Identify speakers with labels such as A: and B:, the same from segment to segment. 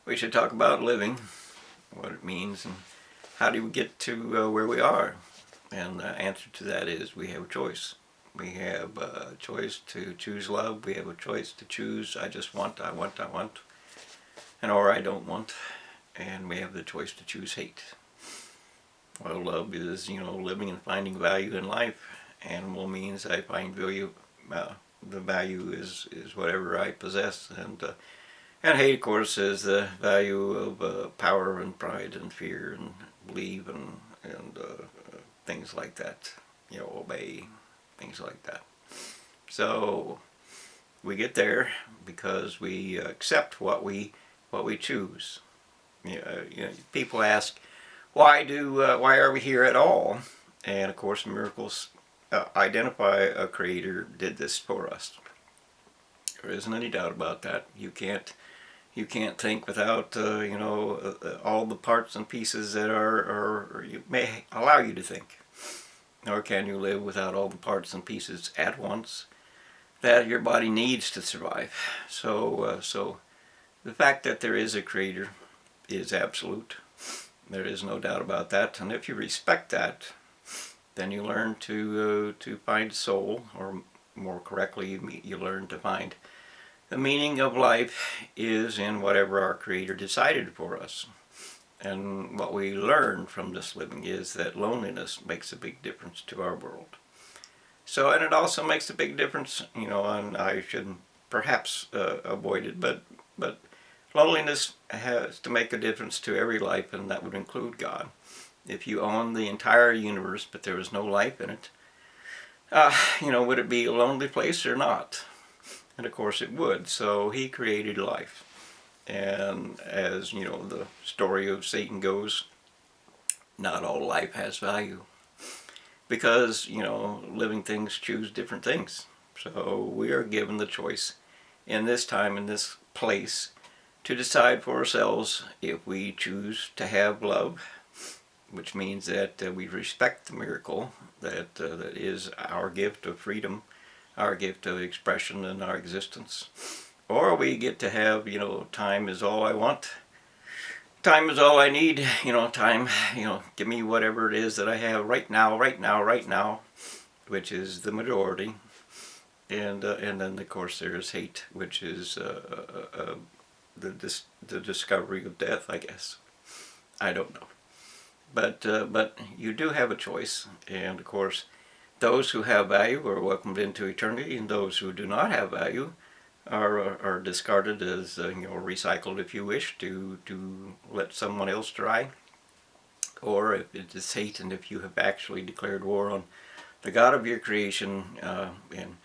A: we should talk about living, what it means, and how do we get to where we are. And the answer to that is we have a choice. We have a choice to choose love. We have a choice to choose I just want, I want, and or I don't want. And we have the choice to choose hate. Well, love is, living and finding value in life. Animal means I find value. The value is whatever I possess, and hate, of course, is the value of power and pride and fear and believe and things like that. Obey, things like that. So we get there because we accept what we choose. People ask, why are we here at all? And of course, miracles identify a creator did this for us. There isn't any doubt about that. You can't think without all the parts and pieces that are you may allow you to think, nor can you live without all the parts and pieces at once that your body needs to survive. So the fact that there is a creator is absolute. There is no doubt about that, and if you respect that, then you learn to find soul, or more correctly, you learn to find the meaning of life is in whatever our Creator decided for us. And what we learn from this living is that loneliness makes a big difference to our world. So, and it also makes a big difference, and I should perhaps avoid it, but loneliness has to make a difference to every life, and that would include God. If you own the entire universe, but there is no life in it, would it be a lonely place or not? And of course it would. So he created life. And as, the story of Satan goes, not all life has value. Because, living things choose different things. So we are given the choice in this time, in this place, to decide for ourselves if we choose to have love, which means that we respect the miracle that is our gift of freedom, our gift of expression in our existence. Or we get to have, time is all I want. Time is all I need. Time, give me whatever it is that I have right now, which is the majority. And then, of course, there's hate, which is the discovery of death, I guess. I don't know. But you do have a choice, and of course, those who have value are welcomed into eternity, and those who do not have value are discarded as recycled, if you wish, to let someone else try. Or if it is hate, and if you have actually declared war on the God of your creation and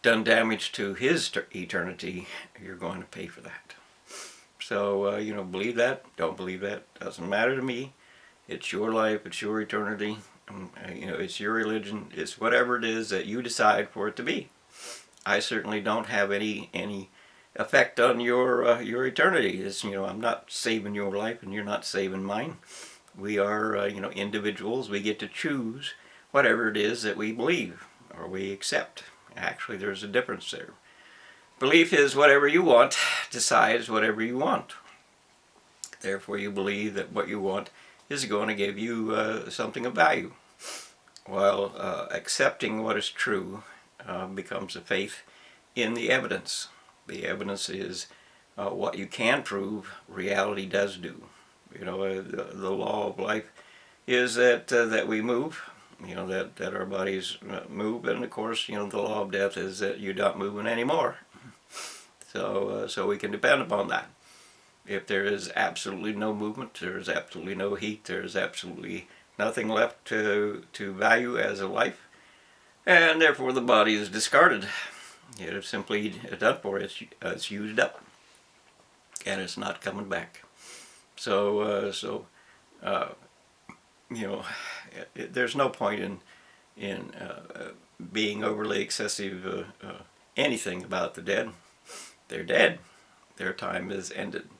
A: done damage to His eternity, you're going to pay for that. So believe that, don't believe that, doesn't matter to me. It's your life, it's your eternity, it's your religion, it's whatever it is that you decide for it to be. I certainly don't have any effect on your eternity. I'm not saving your life, and you're not saving mine. We are individuals. We get to choose whatever it is that we believe or we accept. Actually, there's a difference there. Belief is whatever you want. Decide is whatever you want. Therefore, you believe that what you want is going to give you something of value. While accepting what is true becomes a faith in the evidence. The evidence is what you can prove, reality does do. The law of life is that we move, that our bodies move, and of course, the law of death is that you're not moving anymore. So we can depend upon that. If there is absolutely no movement, there is absolutely no heat, there is absolutely nothing left to value as a life, and therefore the body is discarded. It is simply done for. It's used up, and it's not coming back. So there's no point in being overly excessive anything about the dead. They're dead. Their time is ended.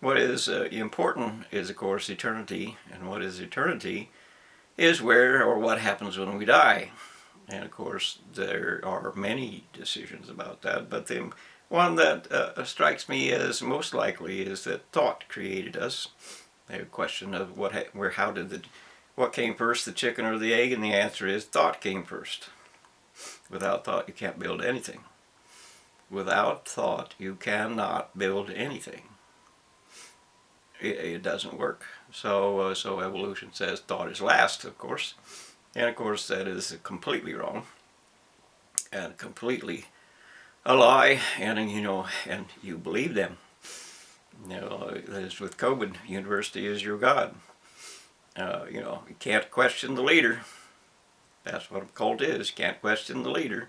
A: What is important is, of course, eternity, and what is eternity is where or what happens when we die. And of course, there are many decisions about that, but the One that strikes me as most likely is that thought created us. A question of what came first, the chicken or the egg? And the answer is thought came first. Without thought, you can't build anything. Without thought, you cannot build anything. It doesn't work. So evolution says thought is last, of course, and of course that is completely wrong and completely a lie. And you believe them. As with COVID, university is your God. You can't question the leader. That's what a cult is. You can't question the leader.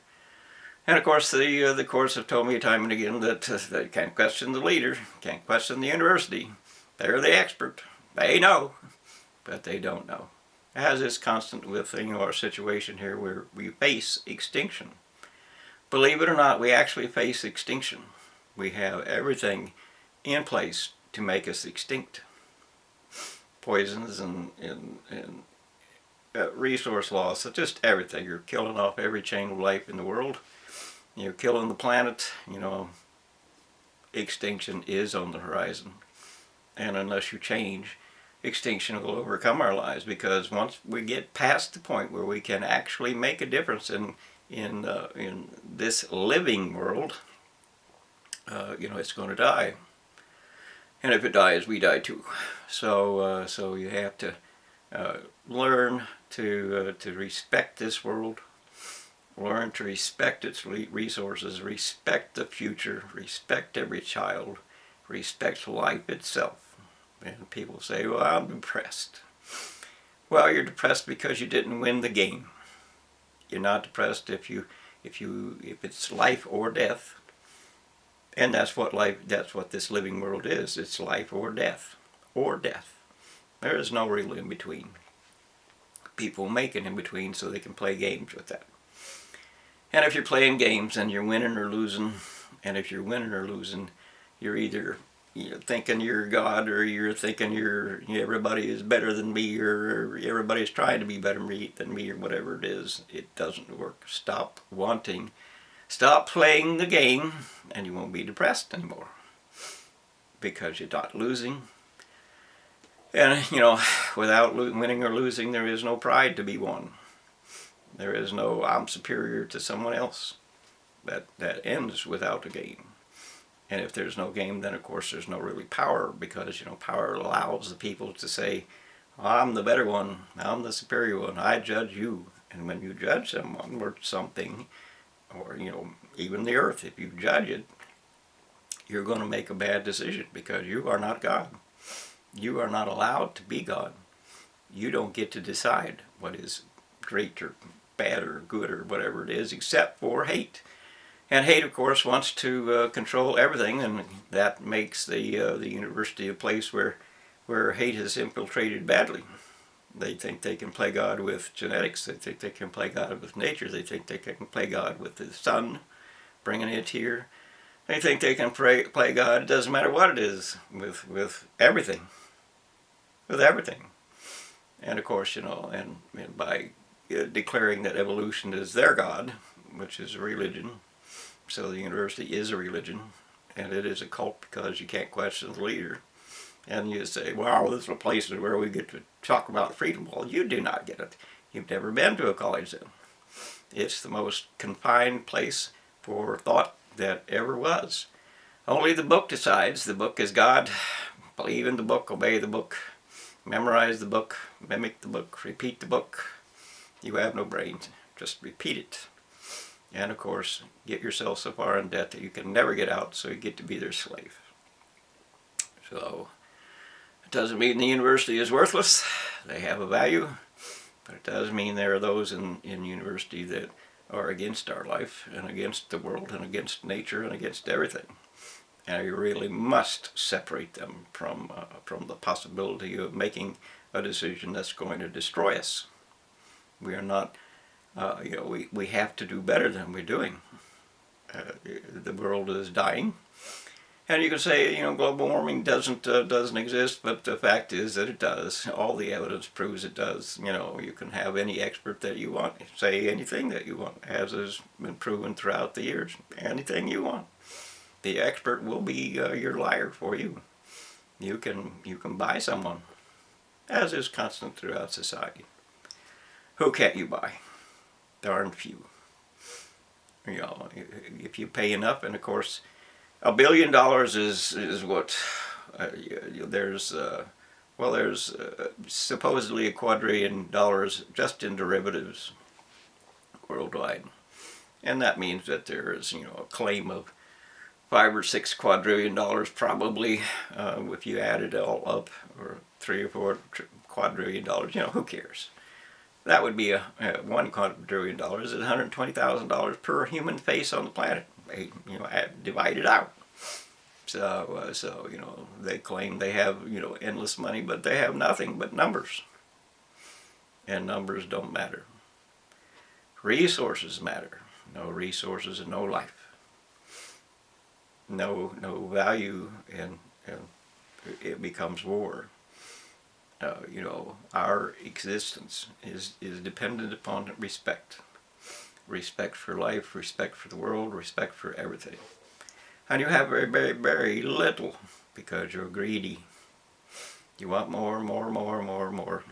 A: And of course, the courts have told me time and again that they can't question the leader, can't question the university. They're the expert. They know, but they don't know. As is constant with our situation here, where we face extinction. Believe it or not, we actually face extinction. We have everything in place to make us extinct. Poisons and resource loss, so just everything. You're killing off every chain of life in the world. You're killing the planet. Extinction is on the horizon. And unless you change, extinction will overcome our lives, because once we get past the point where we can actually make a difference in this living world, it's going to die. And if it dies, we die too. So you have to learn to respect this world, learn to respect its resources, respect the future, respect every child, respect life itself. And people say, well, I'm depressed. Well, you're depressed because you didn't win the game. You're not depressed if it's life or death. And that's what this living world is. It's life or death. Or death. There is no real in between. People make it in between so they can play games with that. And if you're playing games and you're winning or losing, and if you're winning or losing, you're either thinking you're God, or you're thinking everybody is better than me, or everybody's trying to be better than me, or whatever it is. It doesn't work. Stop playing the game, and you won't be depressed anymore, because you're not losing. And without winning or losing, there is no pride to be won. There is no I'm superior to someone else. That ends without a game. And if there's no game, then of course there's no really power, because power allows the people to say, I'm the better one, I'm the superior one, I judge you. And when you judge someone or something, or even the earth, if you judge it, you're going to make a bad decision, because you are not God. You are not allowed to be God. You don't get to decide what is great or bad or good or whatever it is, except for hate. And hate, of course, wants to control everything, and that makes the university a place where hate has infiltrated badly. They think they can play God with genetics. They think they can play God with nature. They think they can play God with the sun, bringing it here. They think they can play God, it doesn't matter what it is, with everything. With everything. And of course, and by declaring that evolution is their God, which is a religion. So the university is a religion, and it is a cult, because you can't question the leader. And you say, wow, this is a place where we get to talk about freedom. Well, you do not get it. You've never been to a college then. It's the most confined place for thought that ever was. Only the book decides. The book is God. Believe in the book, obey the book, memorize the book, mimic the book, repeat the book. You have no brains. Just repeat it. And of course, get yourself so far in debt that you can never get out, so you get to be their slave. So, it doesn't mean the university is worthless. They have a value. But it does mean there are those in university that are against our life, and against the world, and against nature, and against everything. And you really must separate them from the possibility of making a decision that's going to destroy us. We are not, we have to do better than we're doing. The world is dying. And you can say, global warming doesn't exist, but the fact is that it does. All the evidence proves it does. You can have any expert that you want, say anything that you want, as has been proven throughout the years. Anything you want. The expert will be your liar for you. You can buy someone, as is constant throughout society. Who can't you buy? Darn few. You know, if you pay enough, and of course, $1 billion is what there's. There's supposedly $2 quadrillion just in derivatives worldwide, and that means that there is, a claim of $5 or $6 quadrillion probably, if you add it all up, or $3 or $4 quadrillion. Who cares? That would be $1 quadrillion is $120,000 per human face on the planet. Divided out. So they claim they have endless money, but they have nothing but numbers, and numbers don't matter. Resources matter. No resources and no life. No value, and it becomes war. Our existence is dependent upon respect. Respect for life, respect for the world, respect for everything. And you have very, very, very little because you're greedy. You want more, more, more, more, more.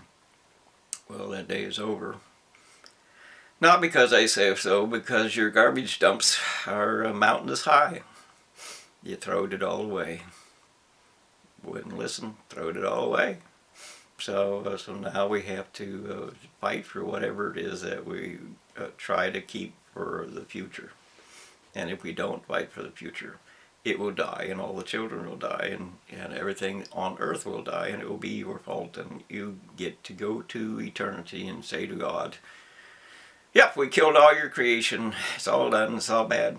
A: Well, that day is over. Not because I say so, because your garbage dumps are mountainous high. You throwed it all away. Wouldn't listen, throwed it all away. So now we have to fight for whatever it is that we try to keep for the future. And if we don't fight for the future, it will die, and all the children will die, and everything on earth will die, and it will be your fault, and you get to go to eternity and say to God, yep, we killed all your creation, it's all done, it's all bad,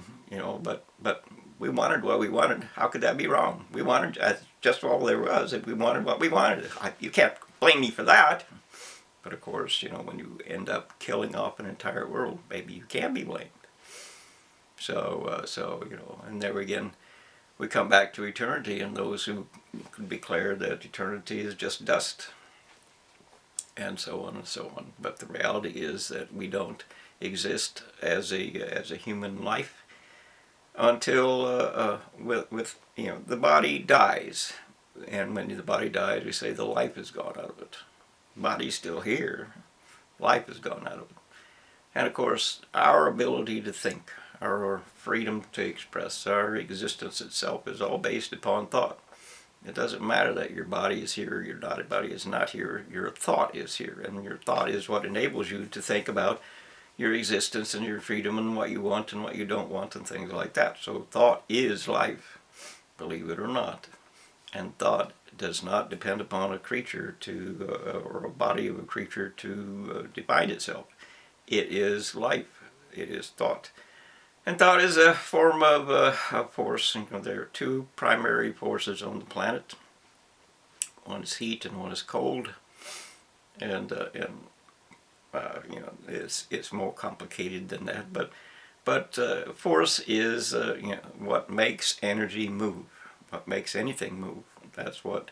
A: but we wanted what we wanted. How could that be wrong? We wanted just all there was, if we wanted what we wanted. You can't blame me for that. But of course, when you end up killing off an entire world, maybe you can be blamed. So and there again, we come back to eternity, and those who could declare that eternity is just dust, and so on and so on. But the reality is that we don't exist as a human life until the body dies, and when the body dies, we say the life is gone out of it. The body's still here, life is gone out of it, and of course, our ability to think, our freedom to express, our existence itself is all based upon thought. It doesn't matter that your body is here, your body is not here, your thought is here, and your thought is what enables you to think about your existence and your freedom and what you want and what you don't want and things like that. So thought is life, believe it or not. And thought does not depend upon a creature or a body of a creature to define itself. It is life. It is thought. And thought is a form of a force. There are two primary forces on the planet. One is heat and one is cold. And it's more complicated than that. But force is what makes energy move. What makes anything move. That's what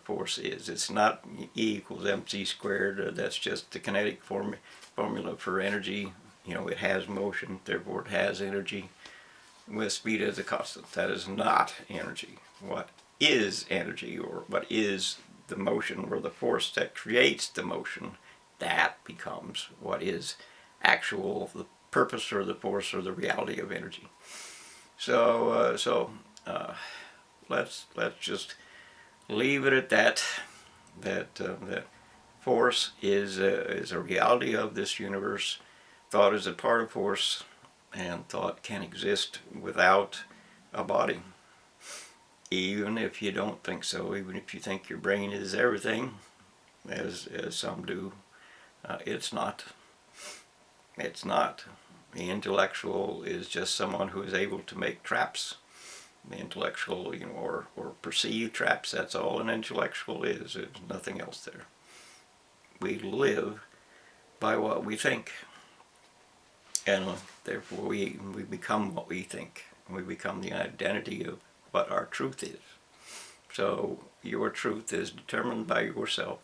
A: force is. It's not E equals mc squared. That's just the kinetic formula for energy. It has motion, therefore it has energy, with speed as a constant. That is not energy. What is energy, or what is the motion, or the force that creates the motion, that becomes what is actual, the purpose or the force or the reality of energy. So let's just leave it at that. That force is a reality of this universe. Thought is a part of force, and thought can exist without a body. Even if you don't think so, even if you think your brain is everything, as some do, it's not. It's not. The intellectual is just someone who is able to make traps. The intellectual, or perceive traps, that's all an intellectual is. There's nothing else there. We live by what we think. And therefore we become what we think. We become the identity of what our truth is. So your truth is determined by yourself.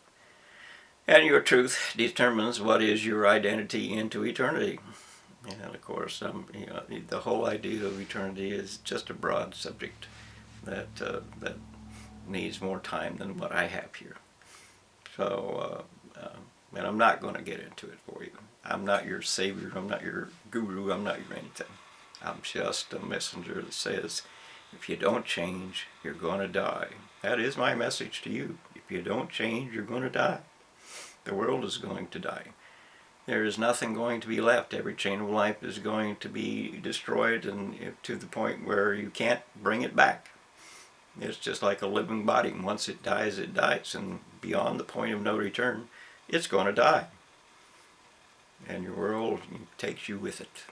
A: And your truth determines what is your identity into eternity. And of course, the whole idea of eternity is just a broad subject that needs more time than what I have here. So, and I'm not going to get into it for you. I'm not your savior. I'm not your guru. I'm not your anything. I'm just a messenger that says, if you don't change, you're going to die. That is my message to you. If you don't change, you're going to die. The world is going to die. There is nothing going to be left. Every chain of life is going to be destroyed, and to the point where you can't bring it back. It's just like a living body. Once it dies, and beyond the point of no return, it's going to die. And your world takes you with it.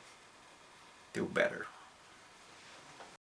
A: Do better.